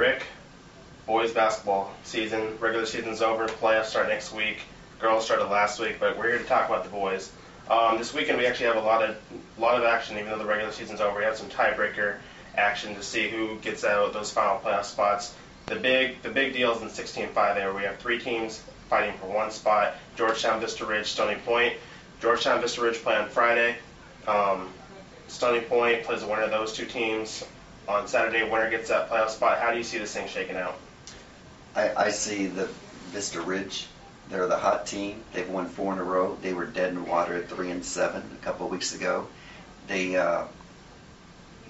Rick, boys basketball season, regular season's over, playoffs start next week. Girls started last week, but we're here to talk about the boys. This weekend we actually have a lot of action, even though the regular season's over. We have some tiebreaker action to see who gets out those final playoff spots. The big deal is in 16-5A, where we have three teams fighting for one spot: Georgetown, Vista Ridge, Stony Point. Georgetown, Vista Ridge play on Friday. Stony Point plays the winner of those two teams on Saturday. Winner gets that playoff spot. How do you see this thing shaking out? I see the Vista Ridge. They're the hot team. They've won 4 in a row. They were dead in the water at 3-7 a couple of weeks ago. They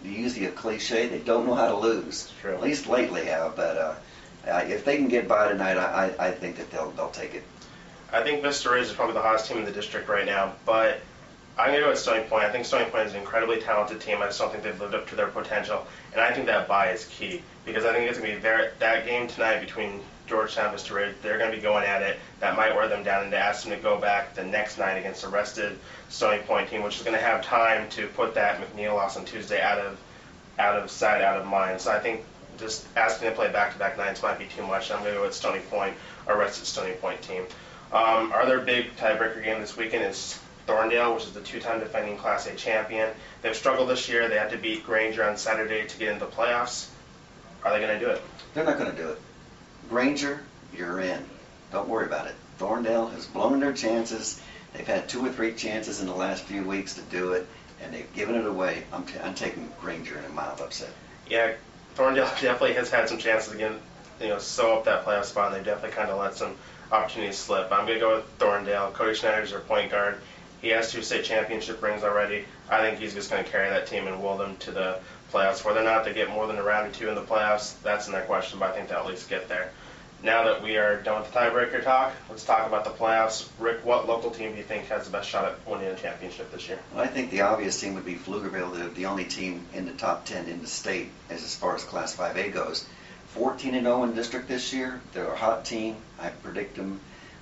use the cliche, they don't know how to lose. True. At least lately have. But if they can get by tonight, I think that they'll take it. I think Vista Ridge is probably the hottest team in the district right now, but I'm going to go with Stony Point. I think Stony Point is an incredibly talented team. I just don't think they've lived up to their potential, and I think that bye is key, because I think it's going to be that game tonight between Georgetown and Vista Ridge. They're going to be going at it. That might wear them down, and to ask them to go back the next night against a rested Stony Point team, which is going to have time to put that McNeil loss on Tuesday out of sight, out of mind. So I think just asking to play back-to-back nights might be too much. I'm going to go with Stony Point, a rested Stony Point team. Our other big tiebreaker game this weekend is Thorndale, which is the two-time defending Class A champion. They've struggled this year. They had to beat Granger on Saturday to get into the playoffs. Are they going to do it? They're not going to do it. Granger, you're in. Don't worry about it. Thorndale has blown their chances. They've had 2 or 3 chances in the last few weeks to do it, and they've given it away. I'm taking Granger in a mild upset. Yeah, Thorndale definitely has had some chances again, sew up that playoff spot, and they definitely kind of let some opportunities slip. I'm going to go with Thorndale. Cody Schneider's their point guard. He has 2 state championship rings already. I think he's just going to carry that team and will them to the playoffs. Whether or not they get more than a round or 2 in the playoffs, that's in their question, but I think they'll at least get there. Now that we are done with the tiebreaker talk, let's talk about the playoffs. Rick, what local team do you think has the best shot at winning a championship this year? Well, I think the obvious team would be Pflugerville. They're the only team in the top 10 in the state as far as Class 5A goes. 14-0 in district this year. They're a hot team. I predict them.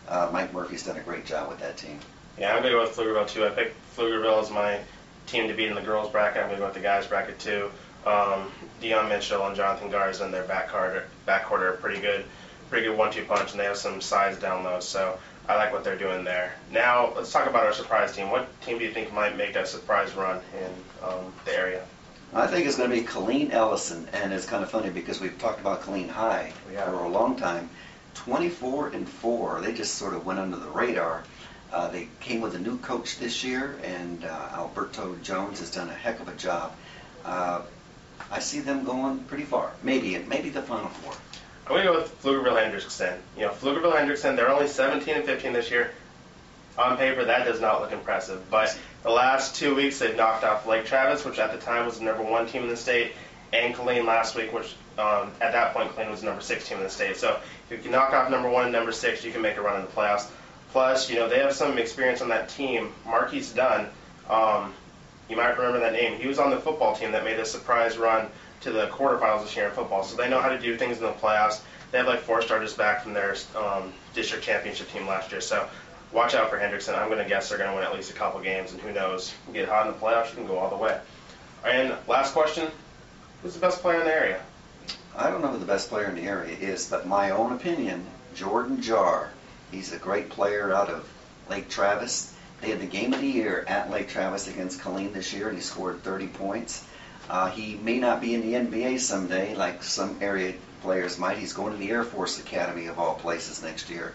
Mike Murphy's done a great job with that team. Yeah, I'm going to go with Pflugerville, too. I picked Pflugerville as my team to beat in the girls' bracket. I'm going to go with the guys' bracket, too. Dion Mitchell and Jonathan Garza and their backcourt are pretty good 1-2 punch, and they have some size down low, so I like what they're doing there. Now, let's talk about our surprise team. What team do you think might make a surprise run in the area? I think it's going to be Colleen Ellison, and it's kind of funny because we've talked about Colleen High for a long time. 24-4, they just sort of went under the radar. They came with a new coach this year, and Alberto Jones has done a heck of a job. I see them going pretty far, maybe the Final Four. I'm going to go with Pflugerville-Hendrickson. Pflugerville-Hendrickson, they're only 17-15 this year. On paper, that does not look impressive, but the last 2 weeks they've knocked off Lake Travis, which at the time was the #1 team in the state, and Killeen last week, which at that point Killeen was the #6 team in the state. So if you can knock off #1 and #6, you can make a run in the playoffs. Plus, they have some experience on that team. Marquise Dunn, you might remember that name. He was on the football team that made a surprise run to the quarterfinals this year in football. So they know how to do things in the playoffs. They have like 4 starters back from their district championship team last year. So watch out for Hendrickson. I'm going to guess they're going to win at least a couple games, and who knows, you get hot in the playoffs, you can go all the way. And last question, who's the best player in the area? I don't know who the best player in the area is, but my own opinion, Jordan Jarr. He's a great player out of Lake Travis. They had the game of the year at Lake Travis against Killeen this year, and he scored 30 points. He may not be in the NBA someday like some area players might. He's going to the Air Force Academy of all places next year,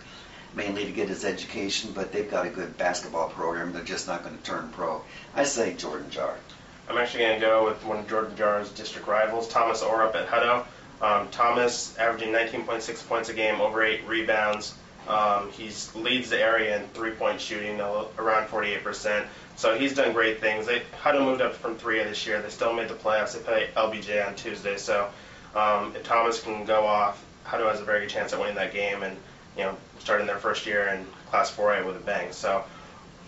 mainly to get his education, but they've got a good basketball program. They're just not going to turn pro. I say Jordan Jarr. I'm actually going to go with one of Jordan Jarr's district rivals, Thomas Orup at Hutto. Thomas averaging 19.6 points a game, over 8 rebounds. He leads the area in 3-point shooting, around 48%. So he's done great things. Hutto moved up from 3 this year. They still made the playoffs. They play LBJ on Tuesday. So if Thomas can go off, Hutto has a very good chance at winning that game and starting their first year in Class 4A with a bang. So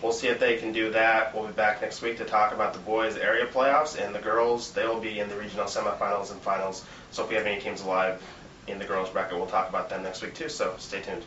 we'll see if they can do that. We'll be back next week to talk about the boys' area playoffs, and the girls, they will be in the regional semifinals and finals. So if we have any teams alive in the girls' bracket, we'll talk about them next week too. So stay tuned.